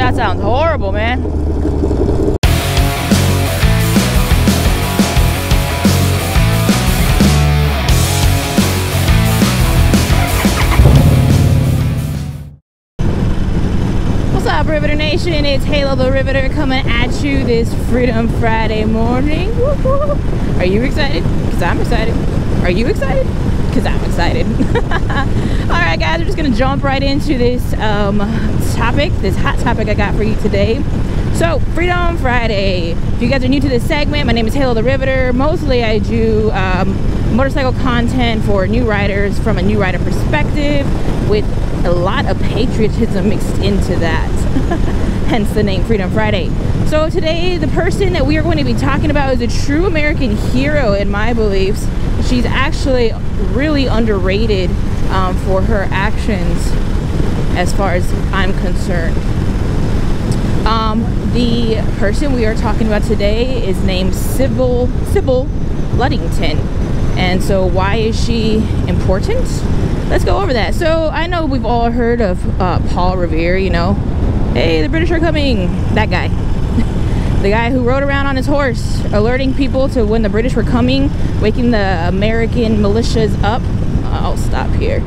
That sounds horrible, man. What's up, Riveter Nation? It's Halo the Riveter coming at you this Freedom Friday morning. Woo-hoo. Are you excited? Because I'm excited. Are you excited? Because I'm excited. Alright guys, we're just going to jump right into this topic, this hot topic I got for you today. So, Freedom Friday. If you guys are new to this segment, my name is Halo the Riveter. Mostly I do motorcycle content for new riders from a new rider perspective with a lot of patriotism mixed into that. Hence the name Freedom Friday. So today, the person that we are going to be talking about is a true American hero in my beliefs. She's actually really underrated for her actions as far as I'm concerned. The person we are talking about today is named Sybil Ludington. And so why is she important? Let's go over that. So I know we've all heard of Paul Revere, you know. Hey, the British are coming. That guy. The guy who rode around on his horse, alerting people to when the British were coming, waking the American militias up. I'll stop here.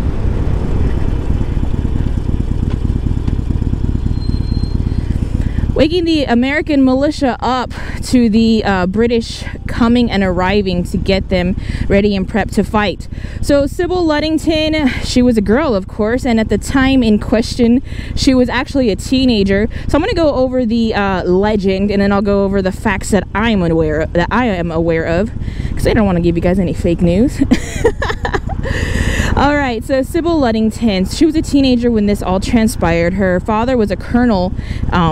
Waking the American militia up to the British coming and arriving to get them ready and prepped to fight. So Sybil Ludington, she was a girl, of course, and at the time in question, she was actually a teenager. So I'm going to go over the legend, and then I'll go over the facts that I am aware of, because I don't want to give you guys any fake news. All right, so Sybil Ludington, she was a teenager when this all transpired. Her father was a colonel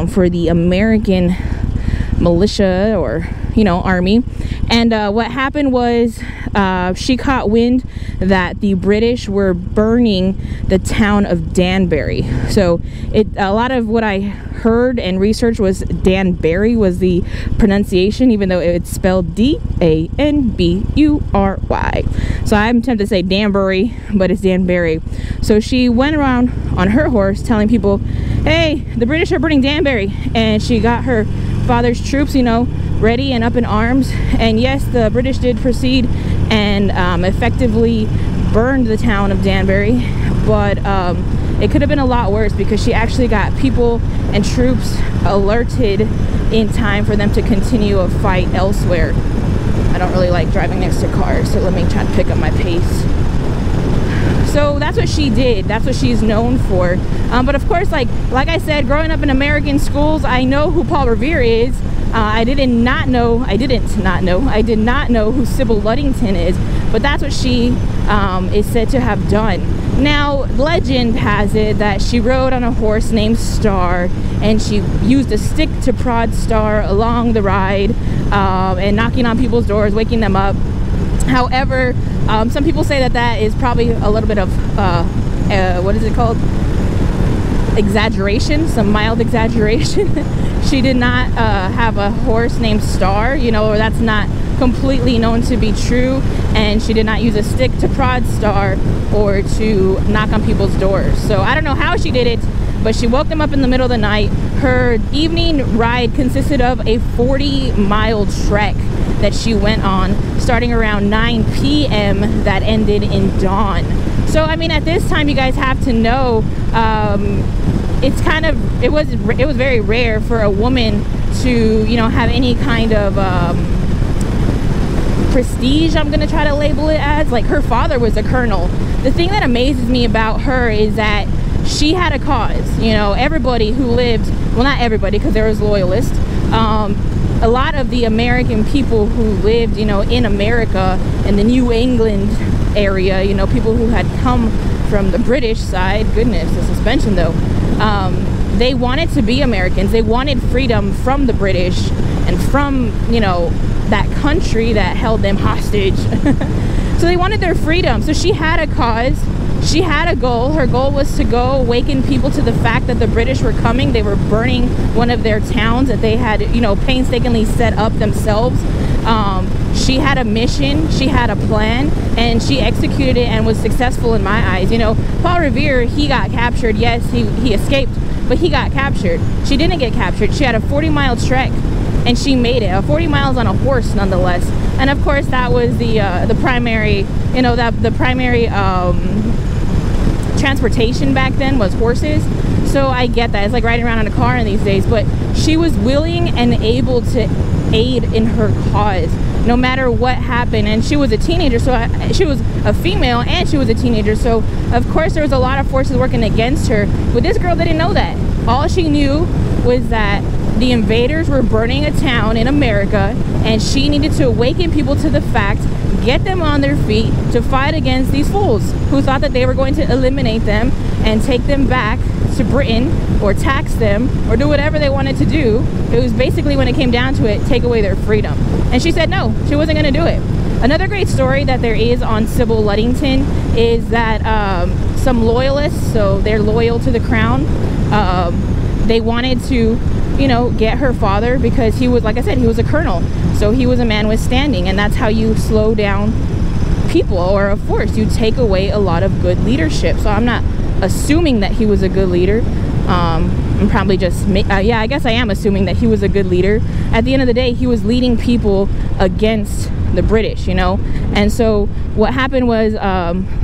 for the American militia, or you know, army. And what happened was she caught wind that the British were burning the town of Danbury. So a lot of what I heard and researched was Danbury was the pronunciation, even though it's spelled D-A-N-B-U-R-Y. So I'm tempted to say Danbury, but it's Danbury. So she went around on her horse telling people, hey, the British are burning Danbury. And she got her father's troops, you know, ready and up in arms. And yes, the British did proceed and effectively burned the town of Danbury, but it could have been a lot worse because she actually got people and troops alerted in time for them to continue a fight elsewhere. I don't really like driving next to cars, so let me try to pick up my pace. So that's what she did. That's what she's known for. But of course, like I said, growing up in American schools, I know who Paul Revere is. I did not know who Sybil Ludington is, but that's what she is said to have done. Now, legend has it that she rode on a horse named Star, and she used a stick to prod Star along the ride, and knocking on people's doors, waking them up. However, some people say that that is probably a little bit of, what is it called? Exaggeration, some mild exaggeration. She did not have a horse named Star, you know, or that's not completely known to be true. And she did not use a stick to prod Star or to knock on people's doors. So I don't know how she did it, but she woke them up in the middle of the night. Her evening ride consisted of a 40-mile trek that she went on, starting around 9 p.m. that ended in dawn. So I mean, at this time, you guys have to know, it's kind of, it was very rare for a woman to, you know, have any kind of prestige, I'm gonna try to label it as. Like, her father was a colonel. The thing that amazes me about her is that she had a cause. You know, everybody who lived, well, not everybody, because there was loyalists, a lot of the American people who lived, you know, in America and the New England area, you know, people who had come from the British side, goodness, the suspension though, they wanted to be Americans. They wanted freedom from the British and from, you know, that country that held them hostage. So they wanted their freedom. So she had a cause. She had a goal. Her goal was to go awaken people to the fact that the British were coming. They were burning one of their towns that they had, you know, painstakingly set up themselves. She had a mission, she had a plan, and she executed it and was successful in my eyes. You know, Paul Revere, he got captured. Yes, he escaped but he got captured. She didn't get captured. She had a 40-mile trek, and she made it. 40 miles on a horse, nonetheless. And of course, that was the primary, you know, the primary transportation back then was horses. So I get that. It's like riding around in a car in these days. But she was willing and able to aid in her cause, no matter what happened. And she was a teenager, so she was a female and she was a teenager, so of course there was a lot of forces working against her. But this girl didn't know that. All she knew was that the invaders were burning a town in America, and she needed to awaken people to the fact, get them on their feet to fight against these fools who thought that they were going to eliminate them and take them back to Britain or tax them or do whatever they wanted to do. It was basically, when it came down to it, take away their freedom. And she said no, she wasn't going to do it. Another great story that there is on Sybil Ludington is that some loyalists, so they're loyal to the crown, they wanted to, you know, get her father, because he was, like I said, he was a colonel, so he was a man with standing, and that's how you slow down people, or of course you take away a lot of good leadership. So I'm not assuming that he was a good leader. I'm probably just yeah, I guess I am assuming that he was a good leader. At the end of the day, he was leading people against the British, you know. And so what happened was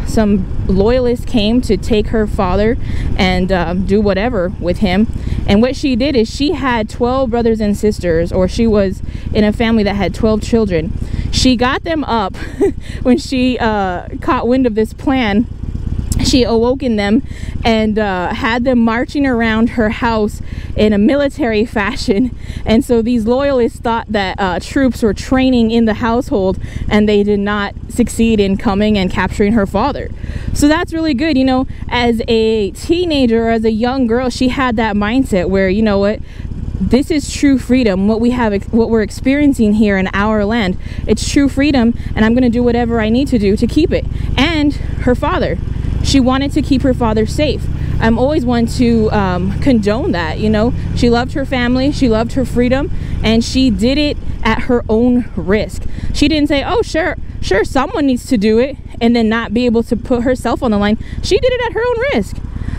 some loyalists came to take her father and do whatever with him. And what she did is she had 12 brothers and sisters, or she was in a family that had 12 children. She got them up when she caught wind of this plan. She awoken them and had them marching around her house in a military fashion. And so these loyalists thought that troops were training in the household, and they did not succeed in coming and capturing her father. So that's really good. You know, as a teenager or as a young girl, she had that mindset where, you know what, this is true freedom. What we're experiencing here in our land, it's true freedom, and I'm going to do whatever I need to do to keep it. And her father, she wanted to keep her father safe. I'm always one to condone that, you know. She loved her family, she loved her freedom, and she did it at her own risk. She didn't say, oh, sure, someone needs to do it, and then not be able to put herself on the line. She did it at her own risk.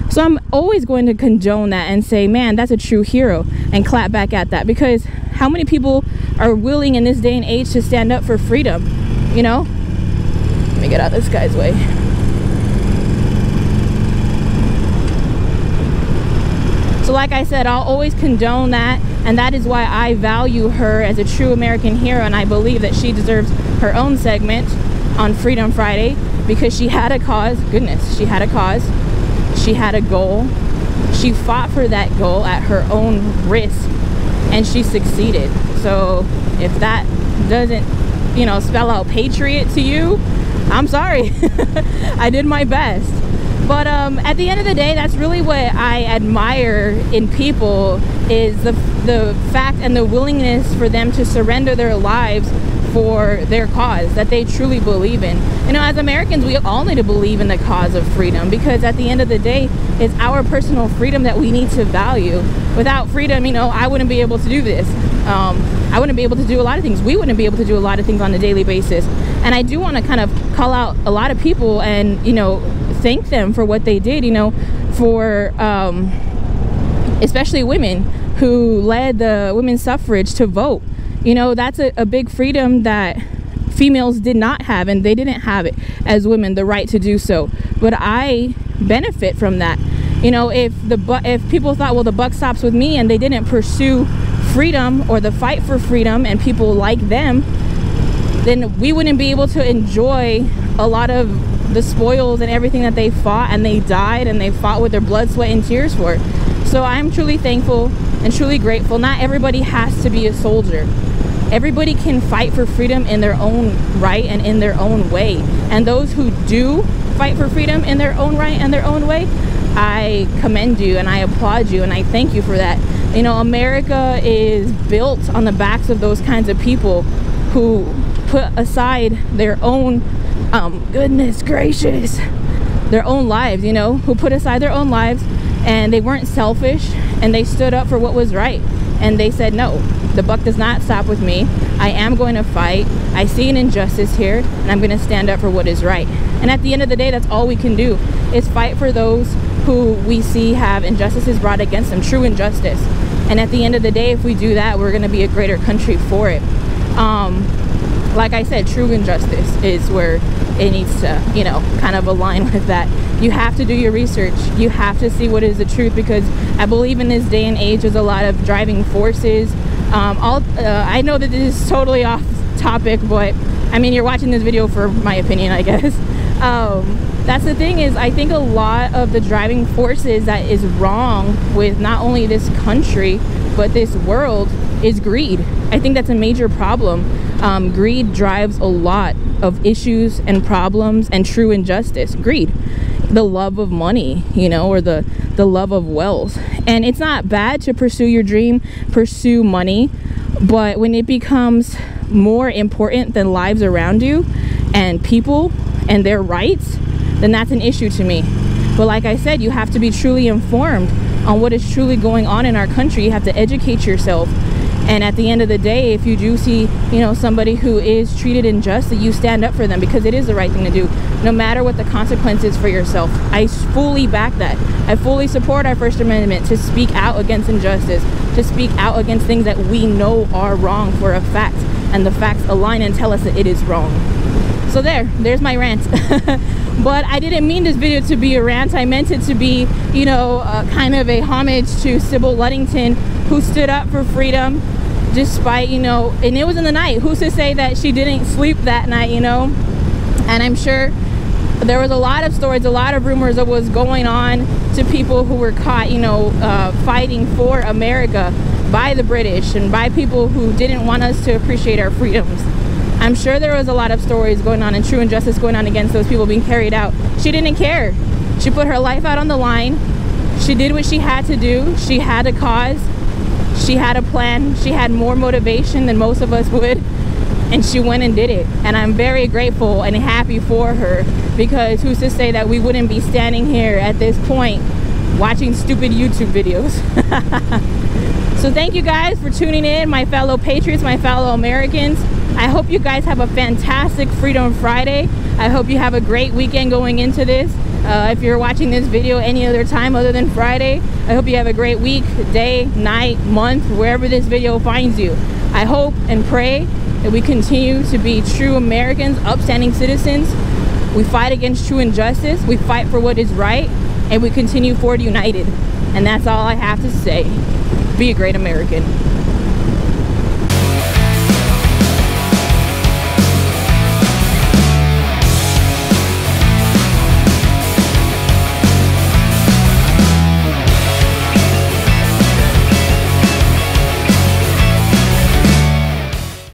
So I'm always going to condone that and say, man, that's a true hero, and clap back at that, because how many people are willing in this day and age to stand up for freedom, you know? Let me get out of this guy's way. So like I said, I'll always condone that, and that is why I value her as a true American hero, and I believe that she deserves her own segment on Freedom Friday, because she had a cause. Goodness, she had a cause. She had a goal. She fought for that goal at her own risk, and she succeeded. So if that doesn't, you know, spell out patriot to you, I'm sorry. I did my best. But at the end of the day, that's really what I admire in people, is the fact and the willingness for them to surrender their lives for their cause that they truly believe in. You know, as Americans, we all need to believe in the cause of freedom, because at the end of the day, it's our personal freedom that we need to value. Without freedom, you know, I wouldn't be able to do this. I wouldn't be able to do a lot of things. We wouldn't be able to do a lot of things on a daily basis. And I do want to kind of call out a lot of people and, you know, thank them for what they did, you know, for especially women who led the women's suffrage to vote. You know, that's a big freedom that females did not have, and they didn't have it as women, the right to do so. But I benefit from that. You know, if people thought, well, the buck stops with me, and they didn't pursue freedom or the fight for freedom and people like them, then we wouldn't be able to enjoy a lot of the spoils and everything that they fought and they died and they fought with their blood, sweat, and tears for. So I'm truly thankful and truly grateful. Not everybody has to be a soldier. Everybody can fight for freedom in their own right and in their own way. And those who do fight for freedom in their own right and their own way, I commend you and I applaud you and I thank you for that. You know, America is built on the backs of those kinds of people who put aside their own, goodness gracious, their own lives, you know, who put aside their own lives, and they weren't selfish, and they stood up for what was right. And they said, no, the buck does not stop with me. I am going to fight. I see an injustice here, and I'm going to stand up for what is right. And at the end of the day, that's all we can do, is fight for those who we see have injustices brought against them, true injustice. And at the end of the day, if we do that, we're going to be a greater country for it. Like I said, true injustice is where it needs to, you know, kind of align with that. You have to do your research. You have to see what is the truth, because I believe in this day and age there's a lot of driving forces. I know that this is totally off topic, but I mean, you're watching this video for my opinion, I guess. That's the thing, is I think a lot of the driving forces that is wrong with not only this country but this world is greed. I think that's a major problem. Greed drives a lot of issues and problems and true injustice. Greed, the love of money, you know, or the love of wealth. And it's not bad to pursue your dream, pursue money, but when it becomes more important than lives around you and people and their rights, then that's an issue to me. But like I said, you have to be truly informed on what is truly going on in our country. You have to educate yourself. And at the end of the day, if you do see, you know, somebody who is treated unjustly, you stand up for them, because it is the right thing to do, no matter what the consequences for yourself. I fully back that. I fully support our First Amendment to speak out against injustice, to speak out against things that we know are wrong for a fact, and the facts align and tell us that it is wrong. So there's my rant. But I didn't mean this video to be a rant. I meant it to be, you know, kind of a homage to Sybil Ludington, who stood up for freedom despite, you know, and it was in the night. Who's to say that she didn't sleep that night, you know? And I'm sure there was a lot of stories, a lot of rumors of what was going on to people who were caught, you know, fighting for America by the British and by people who didn't want us to appreciate our freedoms. I'm sure there was a lot of stories going on and true injustice going on against those people being carried out. She didn't care. She put her life out on the line. She did what she had to do. She had a cause. She had a plan. She had more motivation than most of us would. And she went and did it. And I'm very grateful and happy for her, because who's to say that we wouldn't be standing here at this point watching stupid YouTube videos. So thank you guys for tuning in, my fellow patriots, my fellow Americans. I hope you guys have a fantastic Freedom Friday. I hope you have a great weekend going into this. If you're watching this video any other time other than Friday, I hope you have a great week, day, night, month, wherever this video finds you. I hope and pray that we continue to be true Americans, upstanding citizens. We fight against true injustice. We fight for what is right, and we continue forward united. And that's all I have to say. Be a great American.